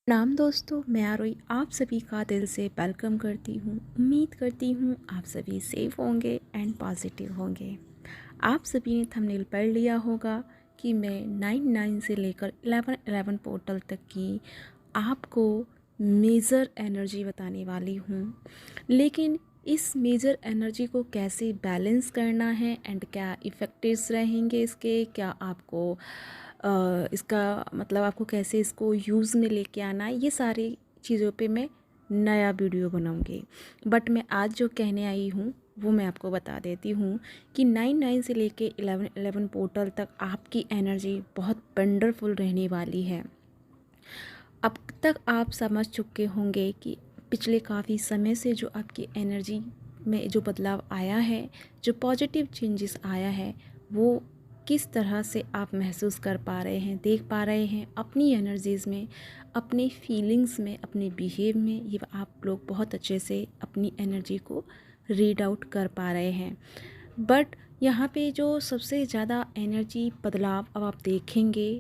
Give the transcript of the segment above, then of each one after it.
नाम दोस्तों, मैं आरोही आप सभी का दिल से वेलकम करती हूँ। उम्मीद करती हूँ आप सभी सेफ होंगे एंड पॉजिटिव होंगे। आप सभी ने थंबनेल पढ़ लिया होगा कि मैं 9 से लेकर 11 पोर्टल तक की आपको मेजर एनर्जी बताने वाली हूँ। लेकिन इस मेजर एनर्जी को कैसे बैलेंस करना है एंड क्या इफ़ेक्ट्स रहेंगे इसके, क्या आपको इसका मतलब आपको कैसे इसको यूज़ में लेके आना है, ये सारी चीज़ों पे मैं नया वीडियो बनाऊंगी। बट मैं आज जो कहने आई हूँ वो मैं आपको बता देती हूँ कि 9 से लेके 11 पोर्टल तक आपकी एनर्जी बहुत वंडरफुल रहने वाली है। अब तक आप समझ चुके होंगे कि पिछले काफ़ी समय से जो आपकी एनर्जी में जो बदलाव आया है, जो पॉजिटिव चेंजेस आया है, वो किस तरह से आप महसूस कर पा रहे हैं, देख पा रहे हैं अपनी एनर्जीज़ में, अपने फीलिंग्स में, अपने बिहेव में। ये आप लोग बहुत अच्छे से अपनी एनर्जी को रीड आउट कर पा रहे हैं। बट यहाँ पे जो सबसे ज़्यादा एनर्जी बदलाव अब आप देखेंगे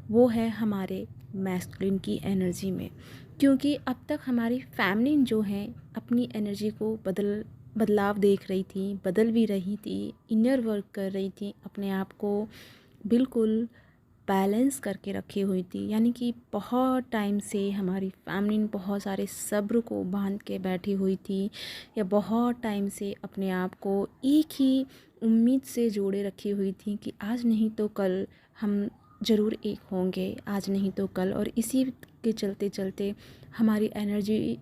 वो है हमारे मैस्कुलिन की एनर्जी में, क्योंकि अब तक हमारी फैमिलीन जो है अपनी एनर्जी को बदलाव देख रही थी, बदल भी रही थी, इनर वर्क कर रही थी, अपने आप को बिल्कुल बैलेंस करके रखी हुई थी। यानी कि बहुत टाइम से हमारी फैमिली बहुत सारे सब्र को बांध के बैठी हुई थी, या बहुत टाइम से अपने आप को एक ही उम्मीद से जोड़े रखी हुई थी कि आज नहीं तो कल हम ज़रूर एक होंगे, आज नहीं तो कल। और इसी के चलते चलते हमारी एनर्जी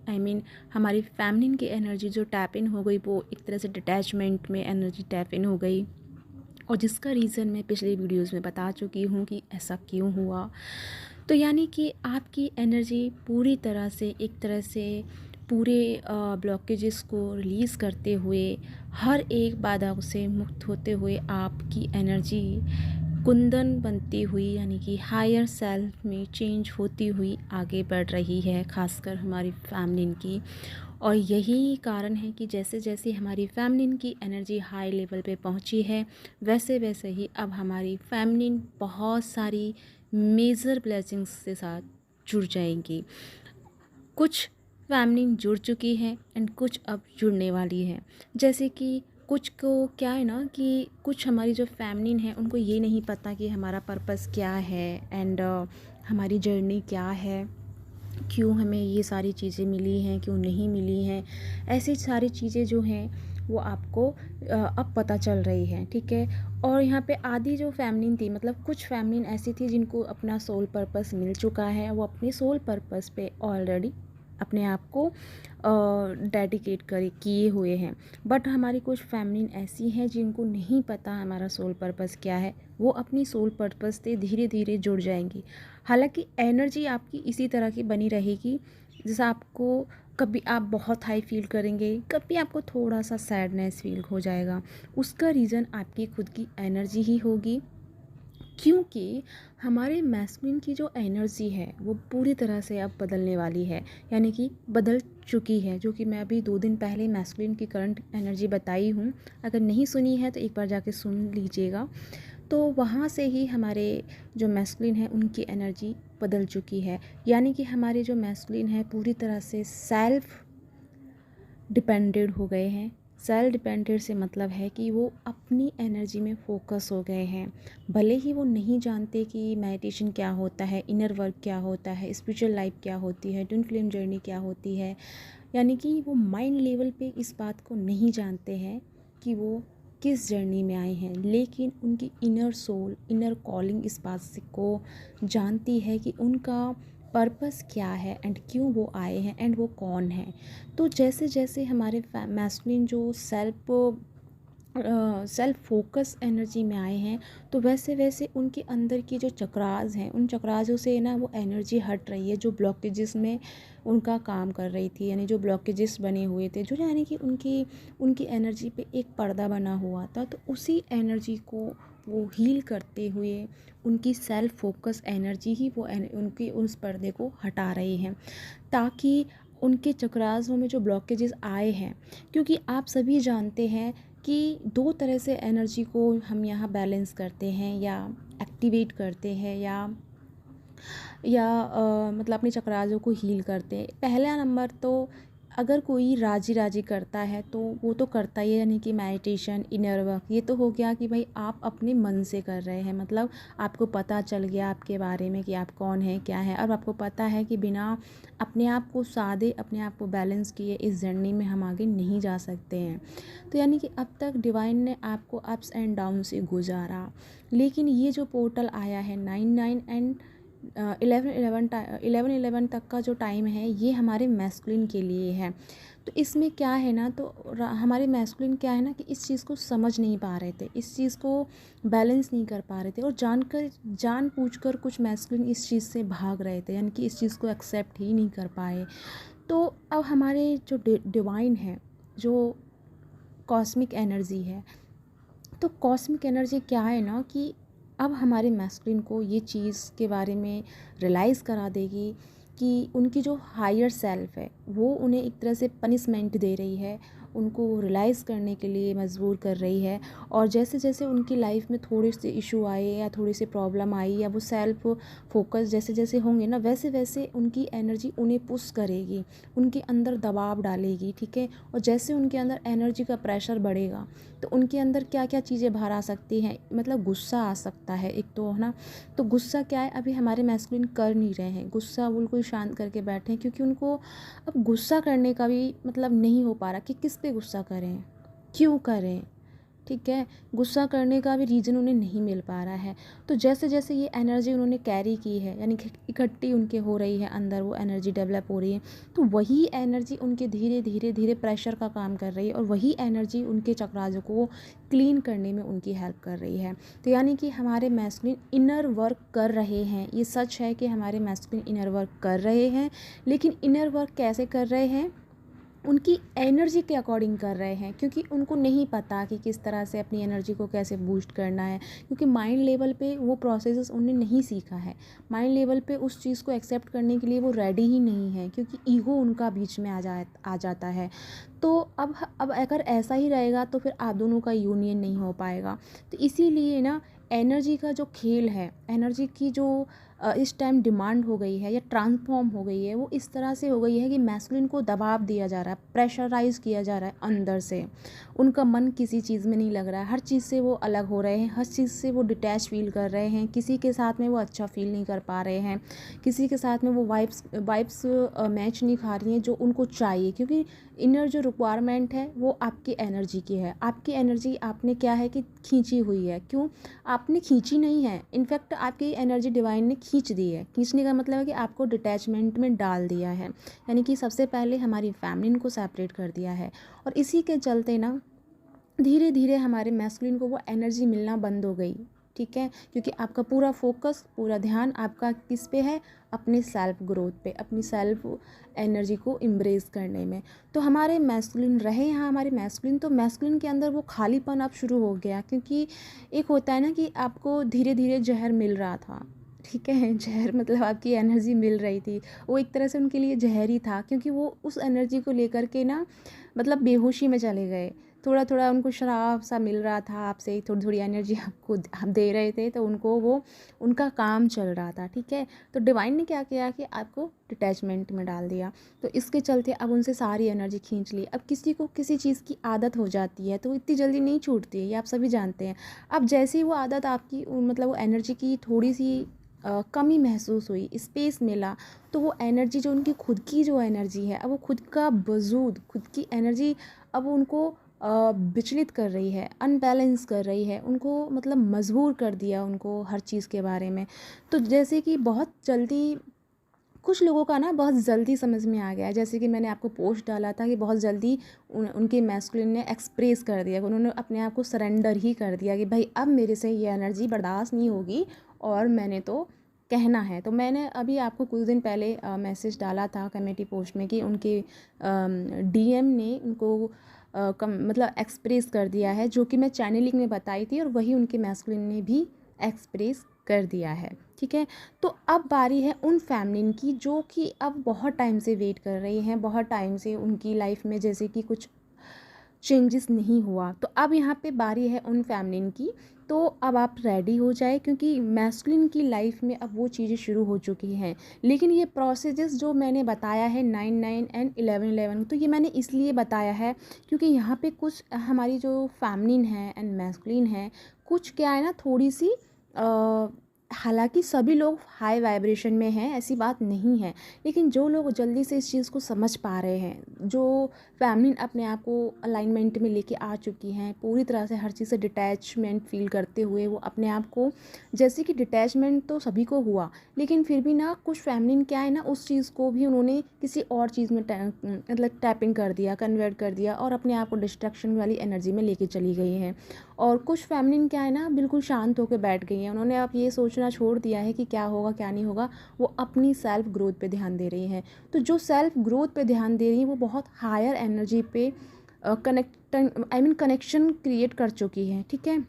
हमारी फैमिली की एनर्जी जो टैप इन हो गई, वो एक तरह से डिटैचमेंट में एनर्जी टैप इन हो गई। और जिसका रीज़न मैं पिछले वीडियोस में बता चुकी हूँ कि ऐसा क्यों हुआ। तो यानी कि आपकी एनर्जी पूरी तरह से एक तरह से पूरे ब्लॉकेजेस को रिलीज़ करते हुए, हर एक बाधा से मुक्त होते हुए आपकी एनर्जी कुंदन बनती हुई, यानी कि हायर सेल्फ में चेंज होती हुई आगे बढ़ रही है, खासकर हमारी फैमिली की। और यही कारण है कि जैसे जैसे हमारी फैमिली की एनर्जी हाई लेवल पे पहुंची है, वैसे वैसे ही अब हमारी फैमिली बहुत सारी मेजर ब्लेसिंग्स के साथ जुड़ जाएंगी। कुछ फैमिली जुड़ चुकी है एंड कुछ अब जुड़ने वाली है। जैसे कि कुछ को क्या है ना कि कुछ हमारी जो फैमिली है उनको ये नहीं पता कि हमारा पर्पस क्या है एंड हमारी जर्नी क्या है, क्यों हमें ये सारी चीज़ें मिली हैं, क्यों नहीं मिली हैं। ऐसी सारी चीज़ें जो हैं वो आपको अब पता चल रही हैं, ठीक है। और यहाँ पे आधी जो फैमिली थी, मतलब कुछ फैमिली ऐसी थी जिनको अपना सोल पर्पस मिल चुका है, वो अपने सोल पर्पस पे ऑलरेडी अपने आप को डेडिकेट कर किए हुए हैं। बट हमारी कुछ फैमिली ऐसी हैं जिनको नहीं पता हमारा सोल पर्पस क्या है, वो अपनी सोल पर्पस से धीरे धीरे जुड़ जाएंगी। हालांकि एनर्जी आपकी इसी तरह की बनी रहेगी। जैसा आपको कभी आप बहुत हाई फील करेंगे, कभी आपको थोड़ा सा सैडनेस फील हो जाएगा, उसका रीज़न आपकी खुद की एनर्जी ही होगी। क्योंकि हमारे मैस्कुलिन की जो एनर्जी है वो पूरी तरह से अब बदलने वाली है, यानी कि बदल चुकी है। जो कि मैं अभी 2 दिन पहले मैस्कुलिन की करंट एनर्जी बताई हूँ, अगर नहीं सुनी है तो एक बार जाके सुन लीजिएगा। तो वहाँ से ही हमारे जो मैस्कुलिन है उनकी एनर्जी बदल चुकी है। यानी कि हमारे जो मैस्कुलिन है पूरी तरह से सेल्फ डिपेंडेड हो गए हैं। सेल्फ डिपेंडेड से मतलब है कि वो अपनी एनर्जी में फोकस हो गए हैं। भले ही वो नहीं जानते कि मेडिटेशन क्या होता है, इनर वर्क क्या होता है, स्पिरिचुअल लाइफ क्या होती है, ट्विन फ्लेम जर्नी क्या होती है, यानी कि वो माइंड लेवल पे इस बात को नहीं जानते हैं कि वो किस जर्नी में आए हैं, लेकिन उनकी इनर सोल, इनर कॉलिंग इस बात से को जानती है कि उनका पर्पस क्या है एंड क्यों वो आए हैं एंड वो कौन है। तो जैसे जैसे हमारे मैस्कुलिन जो सेल्फ फोकस एनर्जी में आए हैं, तो वैसे वैसे उनके अंदर की जो चक्रास हैं, उन चक्रासों से ना वो एनर्जी हट रही है जो ब्लॉकेजेस में उनका काम कर रही थी। यानी जो ब्लॉकेजेस बने हुए थे, जो यानी कि उनकी उनकी एनर्जी पे एक पर्दा बना हुआ था, तो उसी एनर्जी को वो हील करते हुए उनकी सेल्फ फोकस एनर्जी ही वो उनकी उस पर्दे को हटा रही हैं, ताकि उनके चक्रासों में जो ब्लॉकेजेस आए हैं। क्योंकि आप सभी जानते हैं कि 2 तरह से एनर्जी को हम यहाँ बैलेंस करते हैं या एक्टिवेट करते हैं, या या मतलब अपने चक्राजों को हील करते हैं। पहला नंबर तो अगर कोई राजी राजी करता है तो वो तो करता ही है, यानी कि मेडिटेशन, इनर वर्क। ये तो हो गया कि भाई आप अपने मन से कर रहे हैं, मतलब आपको पता चल गया आपके बारे में कि आप कौन हैं, क्या है, और आपको पता है कि बिना अपने आप को साधे, अपने आप को बैलेंस किए इस जर्नी में हम आगे नहीं जा सकते हैं। तो यानी कि अब तक डिवाइन ने आपको अप्स एंड डाउन से गुजारा, लेकिन ये जो पोर्टल आया है 9-9 एंड 11-11 तक का जो टाइम है, ये हमारे मैस्कुलिन के लिए है। तो इसमें क्या है ना, तो हमारे मैस्कुलिन क्या है ना कि इस चीज़ को समझ नहीं पा रहे थे, इस चीज़ को बैलेंस नहीं कर पा रहे थे, और जानबूझकर कुछ मैस्कुलिन इस चीज़ से भाग रहे थे, यानी कि इस चीज़ को एक्सेप्ट ही नहीं कर पाए। तो अब हमारे जो डिवाइन है, जो कॉस्मिक एनर्जी है, तो कॉस्मिक एनर्जी क्या है ना कि अब हमारे मैस्कुलिन को ये चीज़ के बारे में रियलाइज़ करा देगी कि उनकी जो हायर सेल्फ है वो उन्हें एक तरह से पनिशमेंट दे रही है, उनको रियलाइज़ करने के लिए मजबूर कर रही है। और जैसे जैसे उनकी लाइफ में थोड़े से इशू आए या थोड़ी सी प्रॉब्लम आई, या वो सेल्फ फोकस जैसे जैसे होंगे ना, वैसे वैसे उनकी एनर्जी उन्हें पुश करेगी, उनके अंदर दबाव डालेगी, ठीक है। और जैसे उनके अंदर एनर्जी का प्रेशर बढ़ेगा तो उनके अंदर क्या क्या चीज़ें बाहर आ सकती हैं, मतलब गुस्सा आ सकता है एक तो, है ना। तो गुस्सा क्या है, अभी हमारे मैस्कुलिन कर नहीं रहे हैं गुस्सा, बिल्कुल शांत करके बैठे हैं, क्योंकि उनको अब गुस्सा करने का भी मतलब नहीं हो पा रहा कि किस पे गुस्सा करें, क्यों करें, ठीक है। गुस्सा करने का भी रीज़न उन्हें नहीं मिल पा रहा है। तो जैसे जैसे ये एनर्जी उन्होंने कैरी की है, यानी कि इकट्ठी उनके हो रही है अंदर, वो एनर्जी डेवलप हो रही है, तो वही एनर्जी उनके धीरे धीरे धीरे प्रेशर का काम कर रही है, और वही एनर्जी उनके चक्राजों को क्लीन करने में उनकी हेल्प कर रही है। तो यानी कि हमारे मैस्कुलिन इनर वर्क कर रहे हैं, ये सच है कि हमारे मैस्कुलिन इनर वर्क कर रहे हैं, लेकिन इनर वर्क कैसे कर रहे हैं, उनकी एनर्जी के अकॉर्डिंग कर रहे हैं, क्योंकि उनको नहीं पता कि किस तरह से अपनी एनर्जी को कैसे बूस्ट करना है, क्योंकि माइंड लेवल पे वो प्रोसेसेस उन्हें नहीं सीखा है। माइंड लेवल पे उस चीज़ को एक्सेप्ट करने के लिए वो रेडी ही नहीं है, क्योंकि ईगो उनका बीच में आ जाता है। तो अब अगर ऐसा ही रहेगा तो फिर आप दोनों का यूनियन नहीं हो पाएगा। तो इसीलिए ना एनर्जी का जो खेल है, एनर्जी की जो इस टाइम डिमांड हो गई है या ट्रांसफॉर्म हो गई है, वो इस तरह से हो गई है कि मैस्कुलिन को दबाव दिया जा रहा है, प्रेशराइज़ किया जा रहा है अंदर से। उनका मन किसी चीज़ में नहीं लग रहा है, हर चीज़ से वो अलग हो रहे हैं, हर चीज़ से वो डिटैच फील कर रहे हैं, किसी के साथ में वो अच्छा फील नहीं कर पा रहे हैं, किसी के साथ में वो वाइब्स मैच नहीं खा रही हैं जो उनको चाहिए, क्योंकि इनर जो रिक्वायरमेंट है वो आपकी एनर्जी की है। आपकी एनर्जी आपने क्या है कि खींची हुई है, क्यों, आपने खींची नहीं है, इनफैक्ट आपकी एनर्जी डिवाइन ने खींच दी है। खींचने का मतलब है कि आपको डिटैचमेंट में डाल दिया है, यानी कि सबसे पहले हमारी फैमिली को सेपरेट कर दिया है। और इसी के चलते ना धीरे धीरे हमारे मैस्कुलिन को वो एनर्जी मिलना बंद हो गई, ठीक है, क्योंकि आपका पूरा फोकस, पूरा ध्यान आपका किस पे है, अपने सेल्फ ग्रोथ पे, अपनी सेल्फ एनर्जी को एम्ब्रेस करने में। तो हमारे मैस्कुलिन रहे यहाँ, हमारे मैस्कुलिन, तो मैस्कुलिन के अंदर वो खालीपन अब शुरू हो गया, क्योंकि एक होता है ना कि आपको धीरे धीरे जहर मिल रहा था, ठीक है, जहर मतलब आपकी एनर्जी मिल रही थी, वो एक तरह से उनके लिए जहर ही था, क्योंकि वो उस एनर्जी को लेकर के ना मतलब बेहोशी में चले गए। थोड़ा थोड़ा उनको शराब सा मिल रहा था आपसे, थोड़ी थोड़ी एनर्जी आपको आप दे रहे थे, तो उनको वो उनका काम चल रहा था, ठीक है। तो डिवाइन ने क्या किया कि आपको डिटैचमेंट में डाल दिया। तो इसके चलते अब उनसे सारी एनर्जी खींच ली। अब किसी को किसी चीज़ की आदत हो जाती है तो वो इतनी जल्दी नहीं छूटती है, ये आप सभी जानते हैं। अब जैसे ही वो आदत आपकी मतलब वो एनर्जी की थोड़ी सी कमी महसूस हुई, स्पेस मिला, तो वो एनर्जी जो उनकी खुद की जो एनर्जी है, अब वो खुद का वजूद, खुद की एनर्जी अब उनको विचलित कर रही है, अनबैलेंस कर रही है, उनको मतलब मजबूर कर दिया उनको हर चीज़ के बारे में। तो जैसे कि बहुत जल्दी कुछ लोगों का ना बहुत जल्दी समझ में आ गया, जैसे कि मैंने आपको पोस्ट डाला था कि बहुत जल्दी उनके मैस्कुलिन ने एक्सप्रेस कर दिया, उन्होंने अपने आप को सरेंडर ही कर दिया कि भाई अब मेरे से ये एनर्जी बर्दाश्त नहीं होगी और मैंने तो कहना है। तो मैंने अभी आपको कुछ दिन पहले मैसेज डाला था कमेटी पोस्ट में कि उनके डीएम ने उनको मतलब एक्सप्रेस कर दिया है, जो कि मैं चैनलिंग में बताई थी, और वही उनके मैस्कुलिन ने भी एक्सप्रेस कर दिया है, ठीक है। तो अब बारी है उन फैमिली की जो कि अब बहुत टाइम से वेट कर रही हैं, बहुत टाइम से उनकी लाइफ में जैसे कि कुछ चेंजेस नहीं हुआ। तो अब यहाँ पे बारी है उन फैमिलीन की, तो अब आप रेडी हो जाए, क्योंकि मैस्कुलिन की लाइफ में अब वो चीज़ें शुरू हो चुकी हैं। लेकिन ये प्रोसेजेस जो मैंने बताया है 9-9 एंड 11-11, तो ये मैंने इसलिए बताया है क्योंकि यहाँ पे कुछ हमारी जो फैमिलीन है एंड मैस्कुलिन है, कुछ क्या है ना, थोड़ी सी हालांकि सभी लोग हाई वाइब्रेशन में हैं, ऐसी बात नहीं है, लेकिन जो लोग जल्दी से इस चीज़ को समझ पा रहे हैं, जो फैमिलीन अपने आप को अलाइनमेंट में लेके आ चुकी हैं, पूरी तरह से हर चीज़ से डिटैचमेंट फील करते हुए वो अपने आप को, जैसे कि डिटैचमेंट तो सभी को हुआ, लेकिन फिर भी ना कुछ फैमिलीन क्या है ना, उस चीज़ को भी उन्होंने किसी और चीज़ में मतलब टैपिंग कर दिया, कन्वर्ट कर दिया और अपने आप को डिस्ट्रैक्शन वाली एनर्जी में लेके चली गई हैं। और कुछ फैमिलीन क्या है ना, बिल्कुल शांत होकर बैठ गई हैं, उन्होंने अब ये सोचना छोड़ दिया है कि क्या होगा क्या नहीं होगा, वो अपनी सेल्फ ग्रोथ पे ध्यान दे रही हैं। तो जो सेल्फ ग्रोथ पे ध्यान दे रही हैं वो बहुत हायर एनर्जी पे कनेक्शन क्रिएट कर चुकी हैं। ठीक है,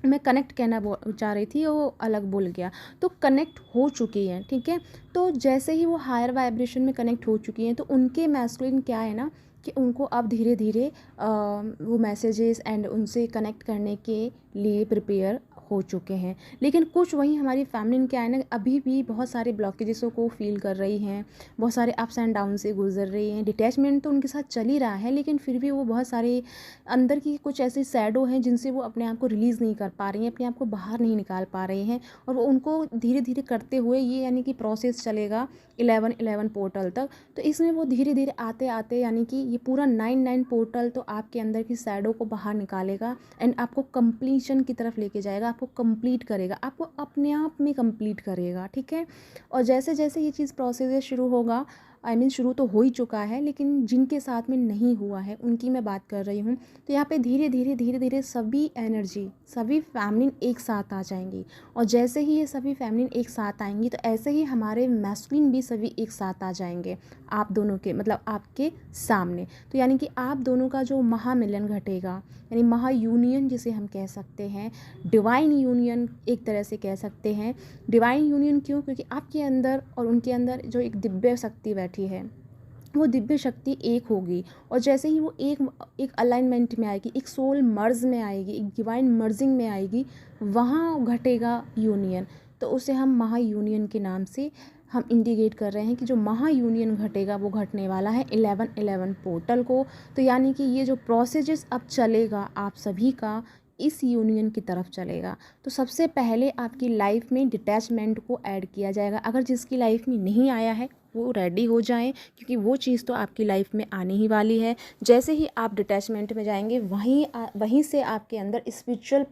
मैं कनेक्ट कहना चाह रही थी, वो अलग भूल गया। तो कनेक्ट हो चुकी हैं। ठीक है, तो जैसे ही वो हायर वाइब्रेशन में कनेक्ट हो चुकी हैं, तो उनके मैस्कुलिन क्या है ना कि उनको अब धीरे धीरे वो मैसेजेस एंड उनसे कनेक्ट करने के लिए प्रिपेयर हो चुके हैं। लेकिन कुछ वहीं हमारी फैमिली क्या है ना, अभी भी बहुत सारे ब्लॉकेजेसों को फील कर रही हैं, बहुत सारे अप्स एंड डाउन से गुजर रही हैं। डिटैचमेंट तो उनके साथ चल ही रहा है, लेकिन फिर भी वो बहुत सारे अंदर की कुछ ऐसे सैडो हैं जिनसे वो अपने आप को रिलीज़ नहीं कर पा रही हैं, अपने आप को बाहर नहीं निकाल पा रहे हैं। और वो उनको धीरे धीरे करते हुए ये यानी कि प्रोसेस चलेगा 11-11 पोर्टल तक। तो इसमें वो धीरे धीरे आते आते यानी कि ये पूरा 9-9 पोर्टल तो आपके अंदर की सैडो को बाहर निकालेगा एंड आपको कंप्लीशन की तरफ लेके जाएगा, आपको कंप्लीट करेगा, आपको अपने आप में कंप्लीट करेगा। ठीक है, और जैसे जैसे ये चीज़ प्रोसेस शुरू होगा, शुरू तो हो ही चुका है, लेकिन जिनके साथ में नहीं हुआ है उनकी मैं बात कर रही हूँ। तो यहाँ पे धीरे धीरे सभी एनर्जी, सभी फैमिली एक साथ आ जाएंगी। और जैसे ही ये सभी फैमिली एक साथ आएंगी, तो ऐसे ही हमारे मैस्कुलिन भी सभी एक साथ आ जाएंगे आप दोनों के, मतलब आपके सामने। तो यानी कि आप दोनों का जो महामिलन घटेगा, यानी महायूनियन जिसे हम कह सकते हैं, डिवाइन यूनियन एक तरह से कह सकते हैं। डिवाइन यूनियन क्यों? क्योंकि आपके अंदर और उनके अंदर जो एक दिव्य शक्ति बैठी है, वो दिव्य शक्ति एक होगी। और जैसे ही वो एक अलाइनमेंट में आएगी, एक सोल मर्ज में आएगी, एक डिवाइन मर्जिंग में आएगी, वहाँ घटेगा यूनियन। तो उसे हम महायूनियन के नाम से हम इंडिकेट कर रहे हैं कि जो महायूनियन घटेगा वो घटने वाला है 11-11 पोर्टल को। तो यानी कि ये जो प्रोसेस अब चलेगा आप सभी का, इस यूनियन की तरफ चलेगा। तो सबसे पहले आपकी लाइफ में डिटैचमेंट को ऐड किया जाएगा। अगर जिसकी लाइफ में नहीं आया है वो रेडी हो जाएं, क्योंकि वो चीज़ तो आपकी लाइफ में आने ही वाली है। जैसे ही आप डिटैचमेंट में जाएंगे, वहीं से आपके अंदर स्पिरिचुअल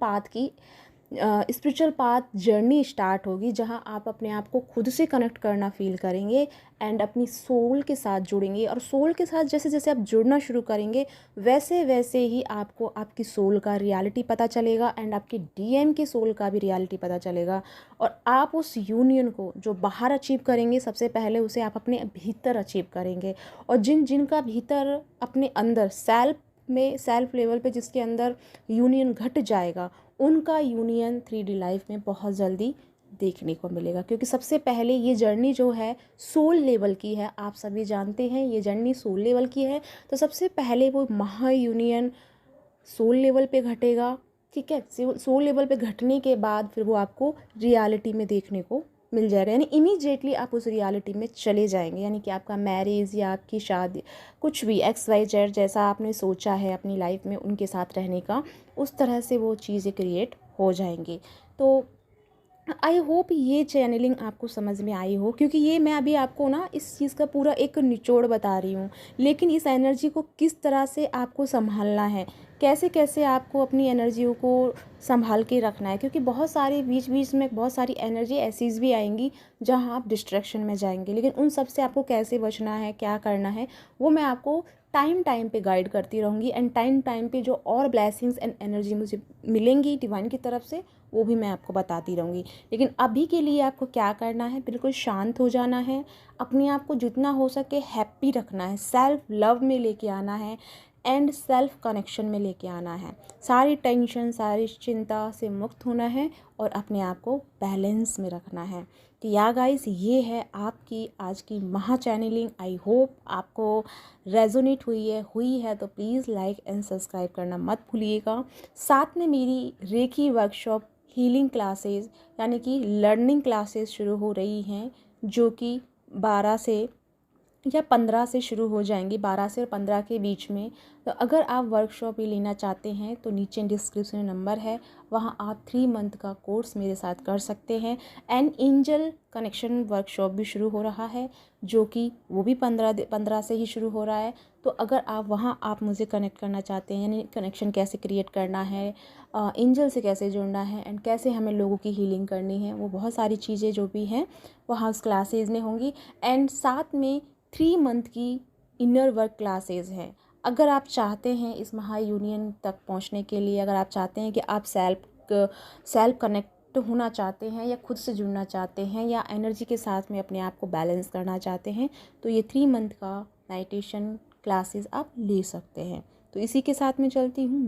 पाथ जर्नी स्टार्ट होगी, जहां आप अपने आप को खुद से कनेक्ट करना फील करेंगे एंड अपनी सोल के साथ जुड़ेंगे। और सोल के साथ जैसे जैसे आप जुड़ना शुरू करेंगे, वैसे वैसे ही आपको आपकी सोल का रियलिटी पता चलेगा एंड आपकी डीएम के सोल का भी रियलिटी पता चलेगा। और आप उस यूनियन को जो बाहर अचीव करेंगे, सबसे पहले उसे आप अपने भीतर अचीव करेंगे। और जिनका भीतर अपने अंदर सेल्फ लेवल पे जिसके अंदर यूनियन घट जाएगा, उनका यूनियन 3D लाइफ में बहुत जल्दी देखने को मिलेगा। क्योंकि सबसे पहले ये जर्नी जो है सोल लेवल की है, आप सभी जानते हैं ये जर्नी सोल लेवल की है। तो सबसे पहले वो महा यूनियन सोल लेवल पे घटेगा। ठीक है, सोल लेवल पे घटने के बाद फिर वो आपको रियलिटी में देखने को मिल जाएगा, यानी इमीडिएटली आप उस रियलिटी में चले जाएंगे। यानी कि आपका मैरिज या आपकी शादी, कुछ भी XYZ जैसा आपने सोचा है अपनी लाइफ में उनके साथ रहने का, उस तरह से वो चीज़ें क्रिएट हो जाएंगी। तो आई होप ये चैनलिंग आपको समझ में आई हो, क्योंकि ये मैं अभी आपको ना इस चीज़ का पूरा एक निचोड़ बता रही हूँ, लेकिन इस एनर्जी को किस तरह से आपको संभालना है, कैसे कैसे आपको अपनी एनर्जियों को संभाल के रखना है। क्योंकि बहुत सारे बीच बीच में बहुत सारी एनर्जी ऐसी भी आएंगी जहाँ आप डिस्ट्रैक्शन में जाएंगे, लेकिन उन सब से आपको कैसे बचना है, क्या करना है, वो मैं आपको टाइम पे गाइड करती रहूँगी। एंड टाइम पे जो और ब्लेसिंग्स एंड एनर्जी मुझे मिलेंगी डिवाइन की तरफ से, वो भी मैं आपको बताती रहूँगी। लेकिन अभी के लिए आपको क्या करना है, बिल्कुल शांत हो जाना है, अपने आप को जितना हो सके हैप्पी रखना है, सेल्फ लव में लेके आना है एंड सेल्फ कनेक्शन में लेके आना है। सारी टेंशन, सारी चिंता से मुक्त होना है और अपने आप को बैलेंस में रखना है। कि या गाइस, ये है आपकी आज की महा चैनलिंग। आई होप आपको रेजोनेट हुई है तो प्लीज़ लाइक एंड सब्सक्राइब करना मत भूलिएगा। साथ में मेरी रेकी वर्कशॉप हीलिंग क्लासेस यानी कि लर्निंग क्लासेस शुरू हो रही हैं, जो कि 12 से या 15 से शुरू हो जाएंगी, 12 से 15 के बीच में। तो अगर आप वर्कशॉप भी लेना चाहते हैं तो नीचे डिस्क्रिप्शन में नंबर है, वहाँ आप 3 मंथ का कोर्स मेरे साथ कर सकते हैं। एंड एंजल कनेक्शन वर्कशॉप भी शुरू हो रहा है, जो कि वो भी 15 से ही शुरू हो रहा है। तो अगर आप मुझे कनेक्ट करना चाहते हैं, यानी कनेक्शन कैसे क्रिएट करना है, एंजल से कैसे जुड़ना है एंड कैसे हमें लोगों की हीलिंग करनी है, वो बहुत सारी चीज़ें जो भी हैं वहाँ उस क्लासेज में होंगी। एंड साथ में 3 मंथ की इनर वर्क क्लासेस हैं। अगर आप चाहते हैं इस महा यूनियन तक पहुंचने के लिए, अगर आप चाहते हैं कि आप सेल्फ कनेक्ट होना चाहते हैं या खुद से जुड़ना चाहते हैं या एनर्जी के साथ में अपने आप को बैलेंस करना चाहते हैं, तो ये 3 मंथ का मेडिटेशन क्लासेस आप ले सकते हैं। तो इसी के साथ में चलती हूँ।